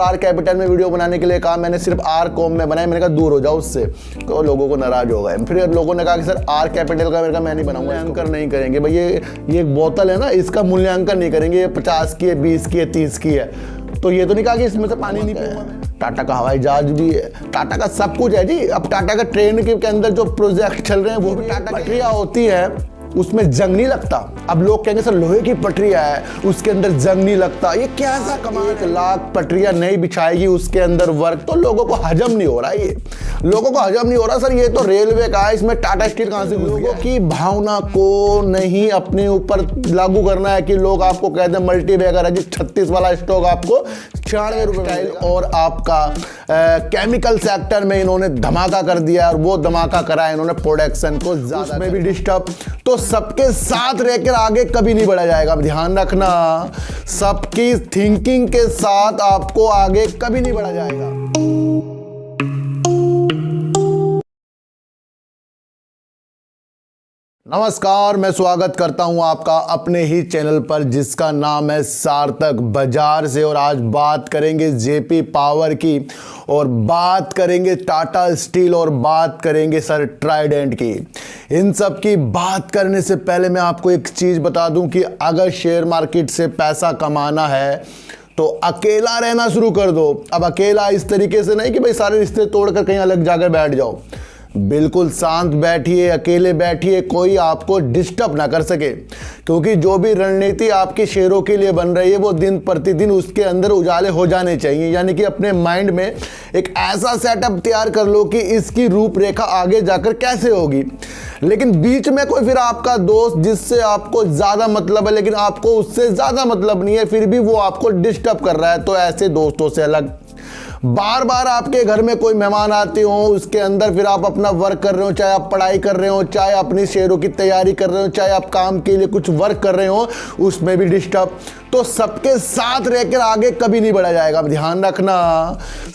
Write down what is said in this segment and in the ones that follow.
Are capital में video बनाने के लिए कहा, मैंने सिर्फ आर कॉम में बनाया। मैंने कहा दूर हो जाओ उससे, तो लोगों को नाराज हो गए। फिर लोगों ने कहा कि सर आर कैपिटल का, मैं नहीं बनाऊंगा। मूल्यांकन नहीं करेंगे भाई, ये एक बोतल है ना, इसका मूल्यांकन नहीं करेंगे, ये 50 की है, 20 की है, 30 की है। तो ये तो नहीं कहा कि इसमें से पानी नहीं पीऊंगा। टाटा का हवाई जहाज भी है, टाटा का सब कुछ है जी। अब टाटा का ट्रेन के अंदर जो प्रोजेक्ट चल रहे हैं वो भी टाटा की पटरियां होती है, उसमें जंग नहीं लगता। अब लोग कहेंगे सर लोहे की पटरियां है, उसके अंदर जंग नहीं लगता। ये क्या सा कमाल है? 1 लाख पटरियां नहीं बिछाएगी उसके अंदर वर्क, तो लोगों को हजम नहीं हो रहा। ये लोगों को हजम नहीं हो रहा सर, ये तो रेलवे का है, इसमें टाटा स्टील कहां से? लोगों की भावना को नहीं अपने ऊपर लागू करना है कि लोग आपको कहते हैं मल्टी बैगर है जी, 36 वाला स्टॉक आपको 96 रुपए। और आपका केमिकल सेक्टर में इन्होंने धमाका कर दिया, और वो धमाका करा है इन्होंने प्रोडक्शन को ज्यादा में भी डिस्टर्ब। तो सबके साथ रहकर आगे कभी नहीं बढ़ा जाएगा। ध्यान रखना, सबकी थिंकिंग के साथ आपको आगे कभी नहीं बढ़ा जाएगा। नमस्कार, मैं स्वागत करता हूं आपका अपने ही चैनल पर जिसका नाम है सार्थक बाजार से। और आज बात करेंगे जेपी पावर की, और बात करेंगे टाटा स्टील, और बात करेंगे सर ट्राइडेंट की। इन सब की बात करने से पहले मैं आपको एक चीज़ बता दूं कि अगर शेयर मार्केट से पैसा कमाना है तो अकेला रहना शुरू कर दो। अब अकेला इस तरीके से नहीं कि भाई सारे रिश्ते तोड़कर कहीं अलग जाकर बैठ जाओ। बिल्कुल शांत बैठिए, अकेले बैठिए, कोई आपको डिस्टर्ब ना कर सके। क्योंकि जो भी रणनीति आपके शेयरों के लिए बन रही है वो दिन प्रतिदिन उसके अंदर उजाले हो जाने चाहिए। यानी कि अपने माइंड में एक ऐसा सेटअप तैयार कर लो कि इसकी रूपरेखा आगे जाकर कैसे होगी। लेकिन बीच में कोई फिर आपका दोस्त जिससे आपको ज़्यादा मतलब है लेकिन आपको उससे ज़्यादा मतलब नहीं है, फिर भी वो आपको डिस्टर्ब कर रहा है, तो ऐसे दोस्तों से अलग। बार बार आपके घर में कोई मेहमान आते हो, उसके अंदर फिर आप अपना वर्क कर रहे हो, चाहे आप पढ़ाई कर रहे हो, चाहे अपनी शेयरों की तैयारी कर रहे हो, चाहे आप काम के लिए कुछ वर्क कर रहे हो, उसमें भी डिस्टर्ब। तो सबके साथ रहकर आगे कभी नहीं बढ़ा जाएगा। ध्यान रखना,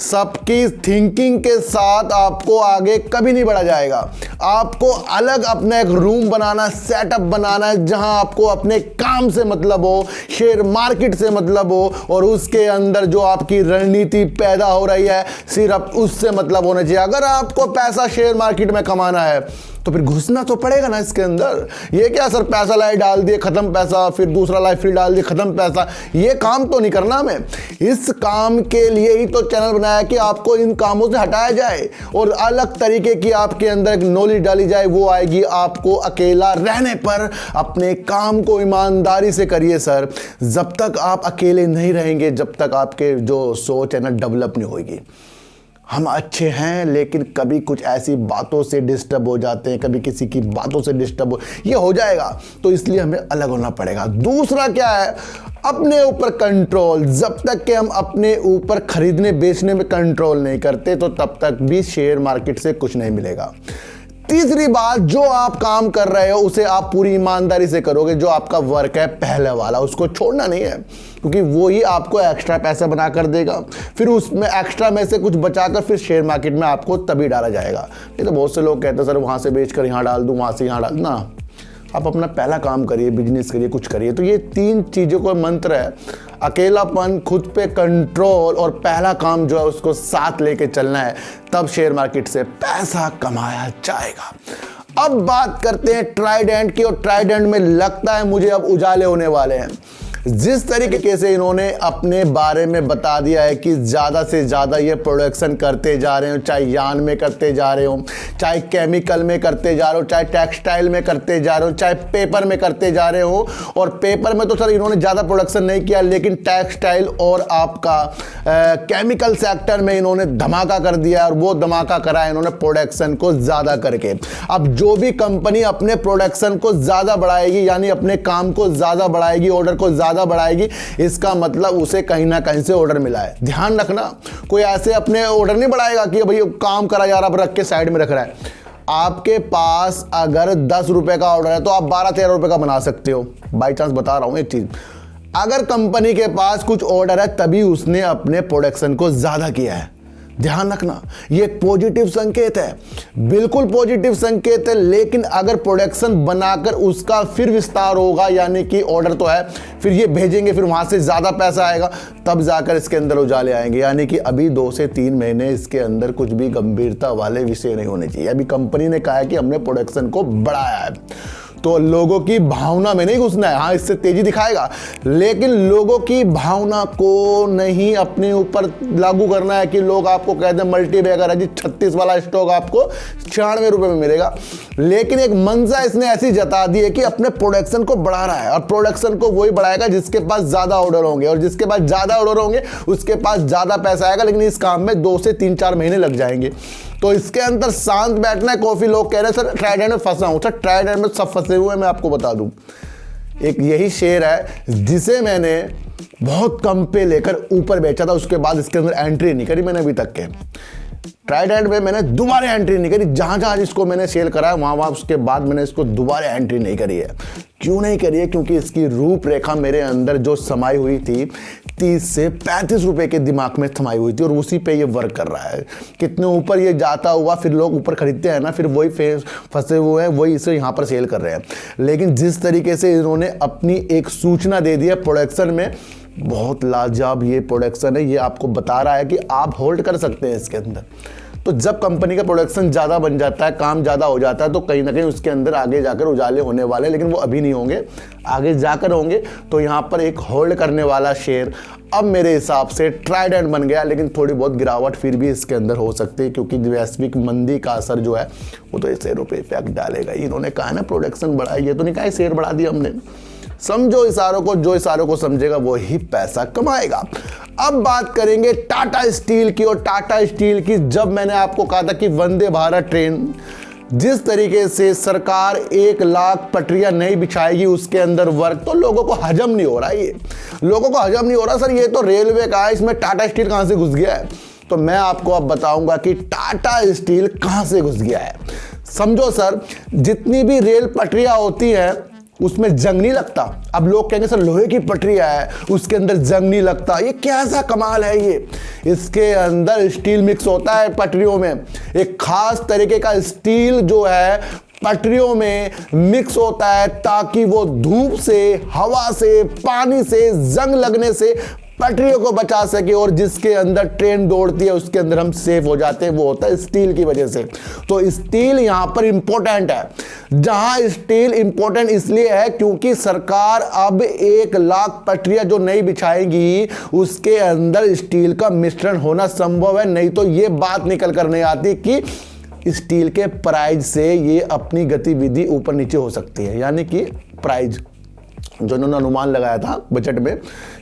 सबकी थिंकिंग के साथ आपको आगे कभी नहीं बढ़ा जाएगा। आपको अलग अपना एक रूम बनाना, सेटअप बनाना है जहां आपको अपने काम से मतलब हो, शेयर मार्केट से मतलब हो, और उसके अंदर जो आपकी रणनीति पैदा हो रही है सिर्फ उससे मतलब होना चाहिए। अगर आपको पैसा शेयर मार्केट में कमाना है तो फिर घुसना तो पड़ेगा ना इसके अंदर। ये क्या सर पैसा लाए डाल दिए खत्म पैसा, फिर दूसरा लाए फिर डाल दिए खत्म पैसा, ये काम तो नहीं करना हमें। इस काम के लिए ही तो चैनल बनाया कि आपको इन कामों से हटाया जाए और अलग तरीके की आपके अंदर एक नॉलेज डाली जाए। वो आएगी आपको अकेला रहने पर। अपने काम को ईमानदारी से करिए सर। जब तक आप अकेले नहीं रहेंगे, जब तक आपके जो सोच है ना डेवलप नहीं होगी। हम अच्छे हैं लेकिन कभी कुछ ऐसी बातों से डिस्टर्ब हो जाते हैं, कभी किसी की बातों से डिस्टर्ब ये हो जाएगा, तो इसलिए हमें अलग होना पड़ेगा। दूसरा क्या है, अपने ऊपर कंट्रोल। जब तक कि हम अपने ऊपर खरीदने बेचने में कंट्रोल नहीं करते तो तब तक भी शेयर मार्केट से कुछ नहीं मिलेगा। तीसरी बात, जो आप काम कर रहे हो उसे आप पूरी ईमानदारी से करोगे। जो आपका वर्क है पहले वाला, उसको छोड़ना नहीं है, क्योंकि वो ही आपको एक्स्ट्रा पैसा बना कर देगा। फिर उसमें एक्स्ट्रा में से कुछ बचाकर फिर शेयर मार्केट में आपको तभी डाला जाएगा। नहीं तो बहुत से लोग कहते हैं सर वहाँ से बेचकर यहाँ डाल दूँ, वहाँ से यहाँ डाल ना। आप अपना पहला काम करिए, बिजनेस करिए, कुछ करिए। तो ये 3 चीज़ों का मंत्र है, अकेलापन, खुद पे कंट्रोल, और पहला काम जो है उसको साथ लेके चलना है, तब शेयर मार्केट से पैसा कमाया जाएगा। अब बात करते हैं ट्राइडेंट की, और ट्राइडेंट में लगता है मुझे अब उजाले होने वाले हैं। जिस तरीके से इन्होंने अपने बारे में बता दिया है कि ज़्यादा से ज़्यादा ये प्रोडक्शन करते जा रहे हो, चाहे यान में करते जा रहे हो, चाहे केमिकल में करते जा रहे हो, चाहे टेक्सटाइल में करते जा रहे हो, चाहे पेपर में करते जा रहे हो। और पेपर में तो सर इन्होंने ज़्यादा प्रोडक्शन नहीं किया, लेकिन टेक्सटाइल और आपका केमिकल सेक्टर में इन्होंने धमाका कर दिया, और वो धमाका करा है इन्होंने प्रोडक्शन को ज़्यादा करके। अब जो भी कंपनी अपने प्रोडक्शन को ज़्यादा बढ़ाएगी, यानी अपने काम को ज़्यादा बढ़ाएगी, ऑर्डर को ज़्यादा बढ़ाएगी, इसका मतलब उसे कहीं ना कहीं से ऑर्डर मिला है। ध्यान रखना, कोई ऐसे अपने ऑर्डर नहीं बढ़ाएगा कि भाई काम करा जा रहा, अब रख के साइड में रख रहा है। आपके पास अगर 10 रुपए का ऑर्डर है तो आप 12-13 रुपए का बना सकते हो। बाई चांस बता रहा हूं एक चीज, अगर कंपनी के पास कुछ ऑर्डर है तभी उसने अपने प्रोडक्शन को ज्यादा किया है। ध्यान रखना, ये एक पॉजिटिव संकेत है, बिल्कुल पॉजिटिव संकेत है। लेकिन अगर प्रोडक्शन बनाकर उसका फिर विस्तार होगा, यानी कि ऑर्डर तो है, फिर ये भेजेंगे, फिर वहां से ज्यादा पैसा आएगा, तब जाकर इसके अंदर उजाले आएंगे। यानी कि अभी 2 से 3 महीने इसके अंदर कुछ भी गंभीरता वाले विषय नहीं होने चाहिए। अभी कंपनी ने कहा है कि हमने प्रोडक्शन को बढ़ाया है, तो लोगों की भावना में नहीं घुसना है। हाँ, इससे तेजी दिखाएगा, लेकिन लोगों की भावना को नहीं अपने ऊपर लागू करना है कि लोग आपको कहते हैं मल्टी बैगर है जी, 36 वाला स्टॉक आपको 96 रुपए में मिलेगा। लेकिन एक मंशा इसने ऐसी जता दी है कि अपने प्रोडक्शन को बढ़ा रहा है, और प्रोडक्शन को वही बढ़ाएगा जिसके पास ज्यादा ऑर्डर होंगे, और जिसके पास ज्यादा ऑर्डर होंगे उसके पास ज्यादा पैसा आएगा। लेकिन इस काम में 2 से 3-4 महीने लग जाएंगे। तो इसके अंदर शांत बैठना है। कॉफी लोग कह रहे हैं सर ट्राइडेंट में फंसा हूं, सर ट्राइडेंट में सब फंसे हुए हैं। मैं आपको बता दूं, एक यही शेयर है जिसे मैंने बहुत कम पे लेकर ऊपर बेचा था, उसके बाद इसके अंदर एंट्री नहीं करी मैंने अभी तक के। ट्राइडेंट में मैंने दोबारा एंट्री नहीं करी, जहां जहां इसको मैंने सेल करा है वहां उसके बाद मैंने इसको दोबारा एंट्री नहीं करी है। क्यों नहीं करी है? क्योंकि इसकी रूपरेखा मेरे अंदर जो समाई हुई थी 30 से 35 रुपए के दिमाग में थमाई हुई थी, और उसी पे ये वर्क कर रहा है। कितने ऊपर ये जाता हुआ फिर लोग ऊपर खरीदते हैं ना, फिर वही फंसे हुए हैं, वही इसे यहाँ पर सेल कर रहे हैं। लेकिन जिस तरीके से इन्होंने अपनी एक सूचना दे दी है प्रोडक्शन में, बहुत लाजवाब ये प्रोडक्शन है। ये आपको बता रहा है कि आप होल्ड कर सकते हैं इसके अंदर। तो जब कंपनी का प्रोडक्शन ज़्यादा बन जाता है, काम ज़्यादा हो जाता है, तो कहीं ना कहीं उसके अंदर आगे जाकर उजाले होने वाले, लेकिन वो अभी नहीं होंगे, आगे जाकर होंगे। तो यहाँ पर एक होल्ड करने वाला शेयर अब मेरे हिसाब से ट्राइडेंट बन गया। लेकिन थोड़ी बहुत गिरावट फिर भी इसके अंदर हो सकती है, क्योंकि वैश्विक मंदी का असर जो है वो तो शेयरों पे इफेक्ट डालेगा। इन्होंने कहा ना प्रोडक्शन बढ़ाई, ये तो नहीं कहा शेयर बढ़ा दिया हमने। समझो इशारों को, जो इशारों को समझेगा वो ही पैसा कमाएगा। अब बात करेंगे टाटा स्टील की, और टाटा स्टील की जब मैंने आपको कहा था कि वंदे भारत ट्रेन जिस तरीके से सरकार 1 लाख पटरियां नहीं बिछाएगी उसके अंदर वर्क, तो लोगों को हजम नहीं हो रहा। ये लोगों को हजम नहीं हो रहा, सर ये तो रेलवे का है, इसमें टाटा स्टील कहां से घुस गया है? तो मैं आपको अब बताऊंगा कि टाटा स्टील कहां से घुस गया है। समझो सर, जितनी भी रेल पटरियां होती हैं उसमें जंग नहीं लगता। अब लोग कहेंगे सर लोहे की पटरियां है उसके अंदर जंग नहीं लगता, ये कैसा कमाल है? ये इसके अंदर स्टील मिक्स होता है पटरियों में, एक खास तरीके का स्टील जो है पटरियों में मिक्स होता है, ताकि वो धूप से, हवा से, पानी से, जंग लगने से पटरियों को बचा सके, और जिसके अंदर ट्रेन दौड़ती है उसके अंदर हम सेफ हो जाते हैं, वो होता है स्टील की वजह से। तो स्टील यहां पर इंपॉर्टेंट है। जहां स्टील इंपॉर्टेंट इसलिए है क्योंकि सरकार अब 1 लाख पटरियां जो नहीं बिछाएगी उसके अंदर स्टील का मिश्रण होना संभव है। नहीं तो ये बात निकल कर नहीं आती कि स्टील के प्राइस से ये अपनी गतिविधि ऊपर नीचे हो सकती है। यानी कि प्राइस जो उन्होंने अनुमान लगाया था बजट में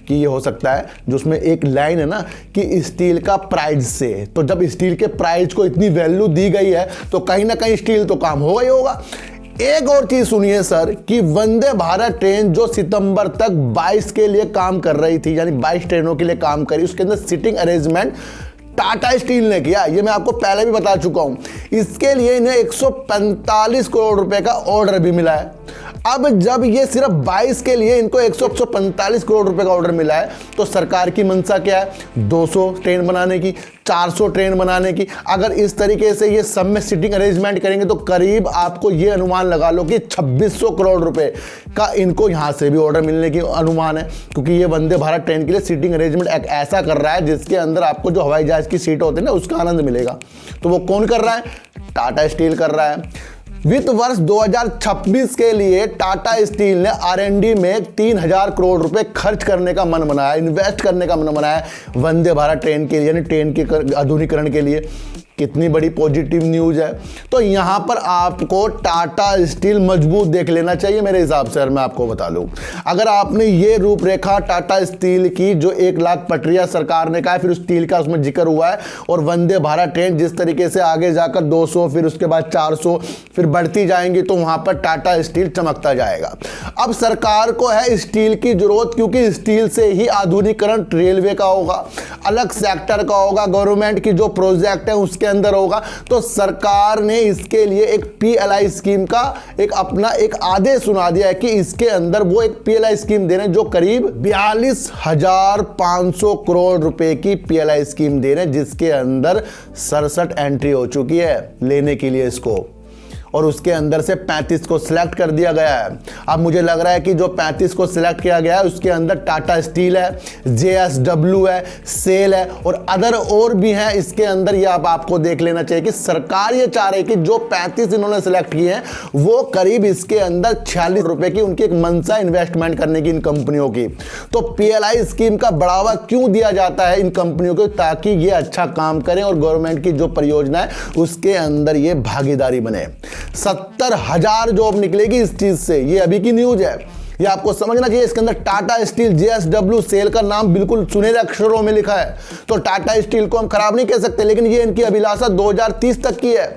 कि ये हो सकता है, जो उसमें एक लाइन है ना कि स्टील का प्राइस से, तो जब स्टील के प्राइस को इतनी वैल्यू दी गई है तो कहीं ना कहीं स्टील तो काम होगा ही होगा। एक और चीज सुनिए सर कि वंदे भारत ट्रेन जो सितंबर तक 22 के लिए काम कर रही थी, यानी 22 ट्रेनों के लिए काम करी, उसके अंदर सीटिंग अरेंजमेंट टाटा स्टील ने किया। ये मैं आपको पहले भी बता चुका हूं। इसके लिए इन्हें 145 करोड़ रुपए का ऑर्डर भी मिला है। अब जब ये सिर्फ 22 के लिए इनको 145 करोड़ रुपए का ऑर्डर मिला है, तो सरकार की मंशा क्या है? 200 ट्रेन बनाने की, 400 ट्रेन बनाने की। अगर इस तरीके से ये सब में सीटिंग अरेंजमेंट करेंगे तो करीब आपको ये अनुमान लगा लो कि 2600 करोड़ रुपए का इनको यहां से भी ऑर्डर मिलने की अनुमान है, क्योंकि ये वंदे भारत ट्रेन के लिए सीटिंग अरेंजमेंट एक ऐसा कर रहा है जिसके अंदर आपको जो हवाई जहाज की सीट होती है ना उसका आनंद मिलेगा। तो वो कौन कर रहा है? टाटा स्टील कर रहा है। वित्त वर्ष 2026 के लिए टाटा स्टील ने R&D में 3000 करोड़ रुपए खर्च करने का मन बनाया, इन्वेस्ट करने का मन बनाया वंदे भारत ट्रेन के लिए, यानी ट्रेन के आधुनिकीकरण के लिए। कितनी बड़ी पॉजिटिव न्यूज है। तो यहां पर आपको टाटा स्टील मजबूत देख लेना चाहिए मेरे हिसाब से। मैं आपको बता दूं, अगर आपने ये रूपरेखा टाटा स्टील की जो 1 लाख पटरियां सरकार ने कहा, फिर उस स्टील का उसमें जिक्र हुआ है, और वंदे भारत ट्रेन जिस तरीके से आगे जाकर 200, फिर उसके बाद 400, फिर बढ़ती जाएंगी, तो वहां पर टाटा स्टील चमकता जाएगा। अब सरकार को है स्टील की जरूरत, क्योंकि स्टील से ही आधुनिकीकरण रेलवे का होगा, अलग सेक्टर का होगा, गवर्नमेंट की जो प्रोजेक्ट है उसके इसके अंदर होगा। तो सरकार ने इसके लिए एक PLI स्कीम का एक अपना एक आदेश सुना दिया है कि इसके अंदर वो एक PLI स्कीम दे रहे हैं जो करीब 42,500 करोड़ रुपए की PLI स्कीम दे रहे हैं, जिसके अंदर 67 एंट्री हो चुकी है लेने के लिए इसको, और उसके अंदर से 35 को सिलेक्ट कर दिया गया है। अब मुझे लग रहा है कि जो 35 को सिलेक्ट किया गया है उसके अंदर टाटा स्टील है, JSW है, सेल है और अदर और भी हैं इसके अंदर। ये आपको देख लेना चाहिए कि सरकार ये चाह रही है कि जो 35 इन्होंने सिलेक्ट किए हैं वो करीब इसके अंदर 46 रुपए की उनकी एक मनसा इन्वेस्टमेंट करने की इन कंपनियों की। तो PLI स्कीम का बढ़ावा क्यों दिया जाता है इन कंपनियों को? ताकि ये अच्छा काम करें और गवर्नमेंट की जो परियोजना है उसके अंदर ये भागीदारी बने। 70,000 जॉब निकलेगी इस चीज से, ये अभी की न्यूज है। ये आपको समझना चाहिए। इसके अंदर टाटा स्टील, JSW, सेल का नाम बिल्कुल सुनहरे अक्षरों में लिखा है। तो टाटा स्टील को हम खराब नहीं कह सकते, लेकिन ये इनकी अभिलाषा 2030 तक की है।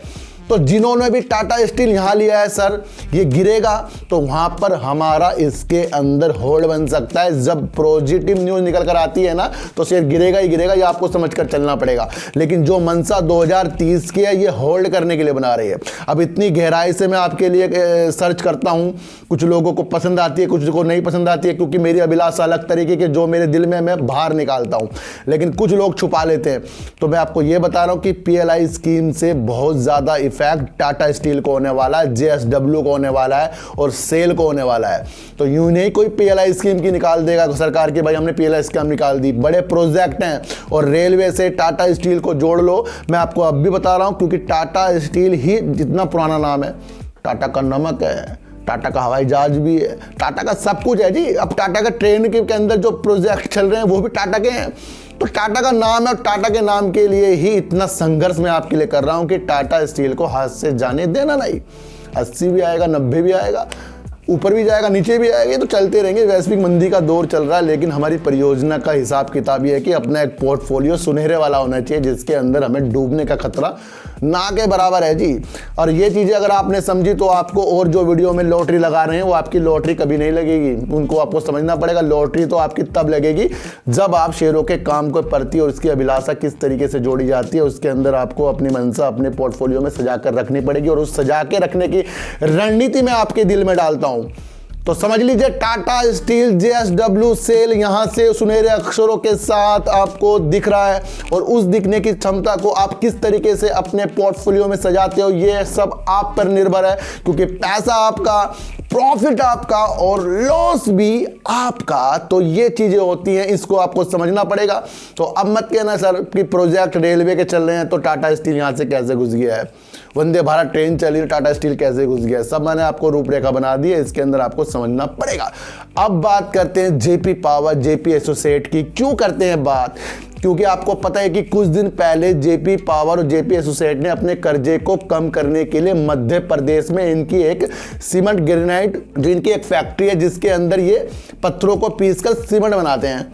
तो जिन्होंने भी टाटा स्टील यहां लिया है सर, ये गिरेगा तो वहां पर हमारा इसके अंदर होल्ड बन सकता है। जब पॉजिटिव न्यूज निकल कर आती है ना तो शेयर गिरेगा ही गिरेगा, ये आपको समझकर चलना पड़ेगा। लेकिन जो मनसा 2030 की है ये होल्ड करने के लिए बना रही है। अब इतनी गहराई से मैं आपके लिए सर्च करता हूं, कुछ लोगों को पसंद आती है, कुछ को नहीं पसंद आती है, क्योंकि मेरी अभिलाषा अलग तरीके के जो मेरे दिल में मैं बाहर निकालता हूं, लेकिन कुछ लोग छुपा लेते हैं। तो मैं आपको ये बता रहा हूं कि PLI स्कीम से बहुत ज्यादा इफेक्ट टाटा स्टील को होने वाला है, JSW को होने वाला है और सेल को होने वाला है। तो यूं नहीं कोई PLI स्कीम की निकाल देगा सरकार की, भाई हमने PLI स्कीम निकाल दी। बड़े प्रोजेक्ट हैं और रेलवे से टाटा स्टील को जोड़ लो। मैं आपको अब भी बता रहा हूं क्योंकि टाटा स्टील ही जितना पुराना नाम है, टाटा का नमक है, टाटा का हवाई जहाज भी है, टाटा का सब कुछ है जी। अब टाटा का ट्रेन के अंदर जो प्रोजेक्ट चल रहे हैं वो भी टाटा के हैं। तो टाटा का नाम है और टाटा के नाम के लिए ही इतना संघर्ष मैं आपके लिए कर रहा हूं कि टाटा स्टील को हाथ से जाने देना नहीं। 80 भी आएगा, 90 भी आएगा, ऊपर भी जाएगा, नीचे भी आएगा, ये तो चलते रहेंगे। वैश्विक मंदी का दौर चल रहा है, लेकिन हमारी परियोजना का हिसाब किताब ये है कि अपना एक पोर्टफोलियो सुनहरे वाला होना चाहिए जिसके अंदर हमें डूबने का खतरा ना के बराबर है जी। और ये चीज़ें अगर आपने समझी तो आपको और जो वीडियो में लॉटरी लगा रहे हैं वो आपकी लॉटरी कभी नहीं लगेगी। उनको आपको समझना पड़ेगा। लॉटरी तो आपकी तब लगेगी जब आप शेयरों के काम को प्रति और उसकी अभिलाषा किस तरीके से जोड़ी जाती है उसके अंदर आपको अपनी मनसा अपने पोर्टफोलियो में सजा कर रखनी पड़ेगी, और उस सजा के रखने की रणनीति मैं आपके दिल में डालता हूं। तो समझ लीजिए टाटा स्टील, JSW, सेल यहां से सुनहरे अक्षरों के साथ आपको दिख रहा है, और उस दिखने की क्षमता को आप किस तरीके से अपने पोर्टफोलियो में सजाते हो ये सब आप पर निर्भर है, क्योंकि पैसा आपका, प्रॉफिट आपका और लॉस भी आपका। तो ये चीजें होती हैं, इसको आपको समझना पड़ेगा। तो अब मत कहना सर कि प्रोजेक्ट रेलवे के चल रहे हैं तो टाटा स्टील यहां से कैसे घुस गया है, वंदे भारत ट्रेन चली है टाटा स्टील कैसे घुस गया है। सब मैंने आपको रूपरेखा बना दी है, इसके अंदर आपको समझना पड़ेगा। अब बात करते हैं JP पावर, JP एसोसिएट की। क्यों करते हैं बात? क्योंकि आपको पता है कि कुछ दिन पहले JP पावर और JP एसोसिएट ने अपने कर्जे को कम करने के लिए मध्य प्रदेश में इनकी एक सीमेंट ग्रेनाइट, जो इनकी एक फैक्ट्री है जिसके अंदर ये पत्थरों को पीसकर सीमेंट बनाते हैं,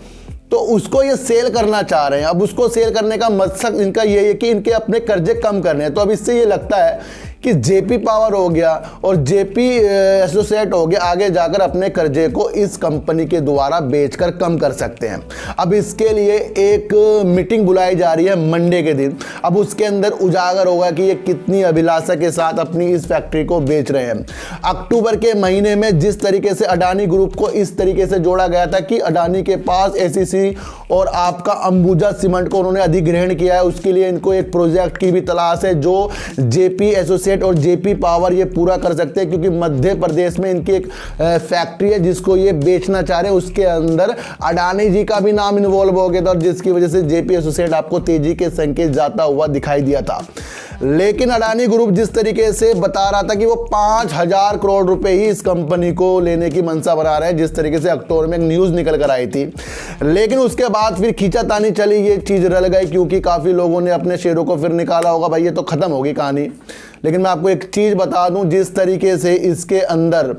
तो उसको ये सेल करना चाह रहे हैं। अब उसको सेल करने का मकसद इनका ये है कि इनके अपने कर्जे कम करने हैं। तो अब इससे ये लगता है कि JP पावर हो गया और JP एसोसिएट हो गया, आगे जाकर अपने कर्जे को इस कंपनी के द्वारा बेचकर कम कर सकते हैं। अब इसके लिए एक मीटिंग बुलाई जा रही है मंडे के दिन। अब उसके अंदर उजागर होगा कि ये कितनी अभिलाषा के साथ अपनी इस फैक्ट्री को बेच रहे हैं। अक्टूबर के महीने में जिस तरीके से अडानी ग्रुप को इस तरीके से जोड़ा गया था कि अडानी के पास ACC और आपका अंबुजा सीमेंट को उन्होंने अधिग्रहण किया है, उसके लिए इनको एक प्रोजेक्ट की भी तलाश है जो JP एसोसिएट और JP पावर ये पूरा कर सकते हैं, क्योंकि मध्य प्रदेश में इनकी एक फैक्ट्री है जिसको ये बेचना चाह रहे हैं। उसके अंदर अडानी जी का भी नाम इन्वॉल्व हो गया था, जिसकी वजह से JP एसोसिएट आपको तेजी के संकेत जाता हुआ दिखाई दिया था। लेकिन अडानी ग्रुप जिस तरीके से बता रहा था कि वो 5,000 करोड़ रुपए ही इस कंपनी को लेने की मंशा बना रहे हैं, जिस तरीके से अक्टूबर में एक न्यूज निकल कर आई थी, लेकिन उसके बाद फिर खींचातानी चली, ये चीज रल गई, क्योंकि काफी लोगों ने अपने शेयरों को फिर निकाला होगा, भाई ये तो खत्म होगी कहानी। लेकिन मैं आपको एक चीज बता दूं, जिस तरीके से इसके अंदर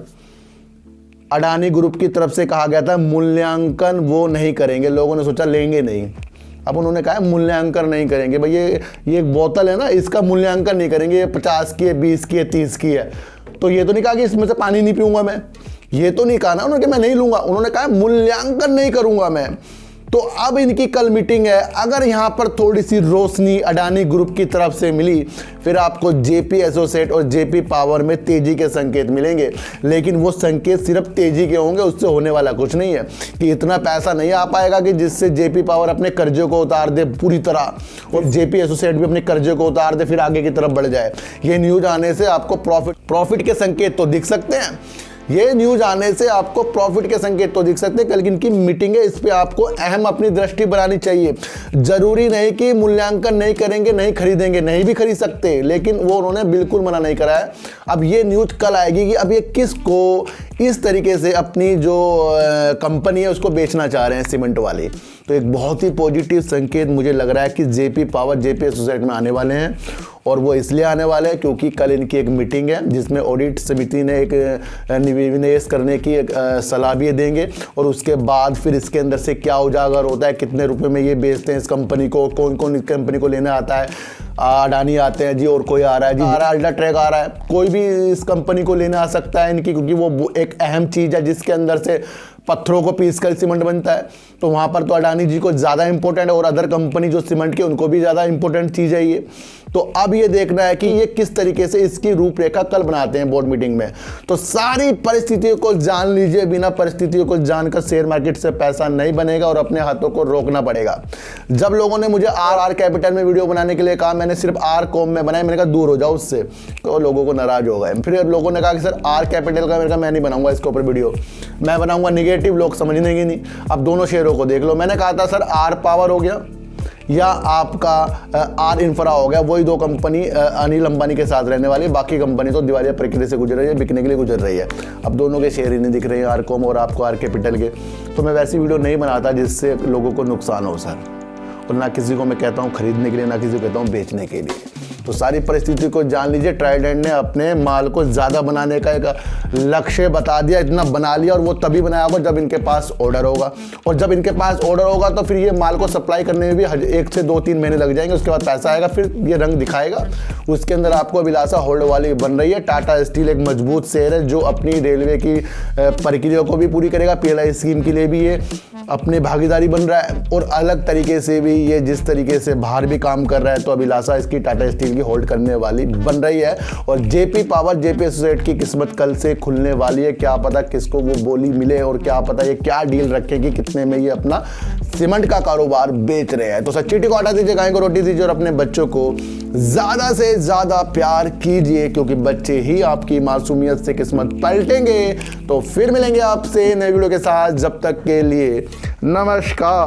अडानी ग्रुप की तरफ से कहा गया था मूल्यांकन वो नहीं करेंगे, लोगों ने सोचा लेंगे नहीं। अब उन्होंने कहा मूल्यांकन नहीं करेंगे, भाई ये एक बोतल है ना, इसका मूल्यांकन नहीं करेंगे, ये 50 की है, 20 की है, 30 की है। तो ये तो नहीं कहा कि इसमें से पानी नहीं पीऊंगा मैं, ये तो नहीं कहा ना उन्होंने कि मैं नहीं लूंगा, उन्होंने कहा मूल्यांकन नहीं करूंगा मैं। तो अब इनकी कल मीटिंग है। अगर यहां पर थोड़ी सी रोशनी अडानी ग्रुप की तरफ से मिली, फिर आपको जेपी एसोसिएट और जेपी पावर में तेजी के संकेत मिलेंगे। लेकिन वो संकेत सिर्फ तेजी के होंगे, उससे होने वाला कुछ नहीं है कि इतना पैसा नहीं आ पाएगा कि जिससे जेपी पावर अपने कर्जे को उतार दे पूरी तरह और जेपी एसोसिएट भी अपने कर्जे को उतार दे, फिर आगे की तरफ बढ़ जाए। ये न्यूज आने से आपको प्रॉफिट के संकेत तो दिख सकते हैं, ये न्यूज आने से आपको प्रॉफिट के संकेत तो दिख सकते हैं। कल इनकी मीटिंग है, इस पे आपको अहम अपनी दृष्टि बनानी चाहिए। जरूरी नहीं कि मूल्यांकन नहीं करेंगे, नहीं खरीदेंगे, नहीं भी खरीद सकते, लेकिन वो उन्होंने बिल्कुल मना नहीं करा है। अब ये न्यूज कल आएगी कि अब ये किसको इस तरीके से अपनी जो कंपनी है उसको बेचना चाह रहे हैं सीमेंट वाली। तो एक बहुत ही पॉजिटिव संकेत मुझे लग रहा है कि जेपी पावर जेपी एसोसिएट में आने वाले हैं, और वो इसलिए आने वाले हैं क्योंकि कल इनकी एक मीटिंग है जिसमें ऑडिट समिति ने एक निवेश करने की एक सलाह भी देंगे, और उसके बाद फिर इसके अंदर से क्या उजागर होता है, कितने रुपए में ये बेचते हैं इस कंपनी को, कौन कौन इस कंपनी को लेने आता है। अडानी आते हैं जी, और कोई आ रहा है जी, आ रहा है अल्ट्राटेक आ रहा है, कोई भी इस कंपनी को लेने आ सकता है इनकी, क्योंकि वो एक अहम चीज़ है जिसके अंदर से पत्थरों को पीस कर सीमेंट बनता है। तो वहाँ पर तो अडानी जी को ज़्यादा इंपॉर्टेंट है, और अदर कंपनी जो सीमेंट की उनको भी ज़्यादा इंपॉर्टेंट चीज़ है ये। तो अब ये देखना है कि ये किस तरीके से इसकी रूपरेखा कल बनाते हैं बोर्ड मीटिंग में। तो सारी परिस्थितियों को जान लीजिए, बिना परिस्थितियों को जानकर शेयर मार्केट से पैसा नहीं बनेगा और अपने हाथों को रोकना पड़ेगा। जब लोगों ने मुझे आर कैपिटल में वीडियो बनाने के लिए कहा, मैंने सिर्फ आर कॉम में बनाया, मैंने कहा दूर हो जाओ उससे, तो लोगों को नाराज हो गए। फिर लोगों ने कहा कि सर आर कैपिटल का, मैंने कहा मैं नहीं बनाऊंगा इसके ऊपर वीडियो, मैं बनाऊंगा निगेटिव, लोग समझने की नहीं। अब दोनों शेयरों को देख लो, मैंने कहा था सर आर पावर हो गया या आपका आर इंफ्रा हो गया, वही दो कंपनी अनिल अंबानी के साथ रहने वाली, बाकी कंपनी तो दिवालिया प्रक्रिया से गुजर रही है, बिकने के लिए गुजर रही है। अब दोनों के शेयर ही नहीं दिख रहे हैं, आर कॉम और आपको आर कैपिटल के। तो मैं वैसी वीडियो नहीं बनाता जिससे लोगों को नुकसान हो सर, और ना किसी को मैं कहता हूँ खरीदने के लिए, ना किसी को कहता हूँ बेचने के लिए। तो सारी परिस्थिति को जान लीजिए। ट्राइडेंट ने अपने माल को ज़्यादा बनाने का एक लक्ष्य बता दिया, इतना बना लिया, और वो तभी बनाया होगा जब इनके पास ऑर्डर होगा, और जब इनके पास ऑर्डर होगा तो फिर ये माल को सप्लाई करने में भी 1 से 2-3 महीने लग जाएंगे। उसके बाद पैसा आएगा, फिर ये रंग दिखाएगा। उसके अंदर आपको अभिलाषा होल्ड वाली बन रही है। टाटा स्टील एक मजबूत शेयर है जो अपनी रेलवे की प्रक्रिया को भी पूरी करेगा, PLI स्कीम के लिए भी ये अपनी भागीदारी बन रहा है, और अलग तरीके से भी ये जिस तरीके से बाहर भी काम कर रहा है, तो अभिलाषा इसकी टाटा स्टील की होल्ड करने वाली बन रही है। और जेपी पावर जेपी एसोसिएट की किस्मत कल से खुलने वाली है। क्या पता किसको वो बोली मिले, और क्या पता ये क्या डील रखेगी, कितने में ये अपना सीमेंट का कारोबार बेच रहे हैं। तो सच्ची टिको आटा दीजिए, गाय को रोटी दीजिए, और अपने बच्चों को ज्यादा से ज्यादा प्यार कीजिए, क्योंकि बच्चे ही आपकी मासूमियत से किस्मत पलटेंगे। तो फिर मिलेंगे आपसे नए वीडियो के साथ, जब तक के लिए नमस्कार।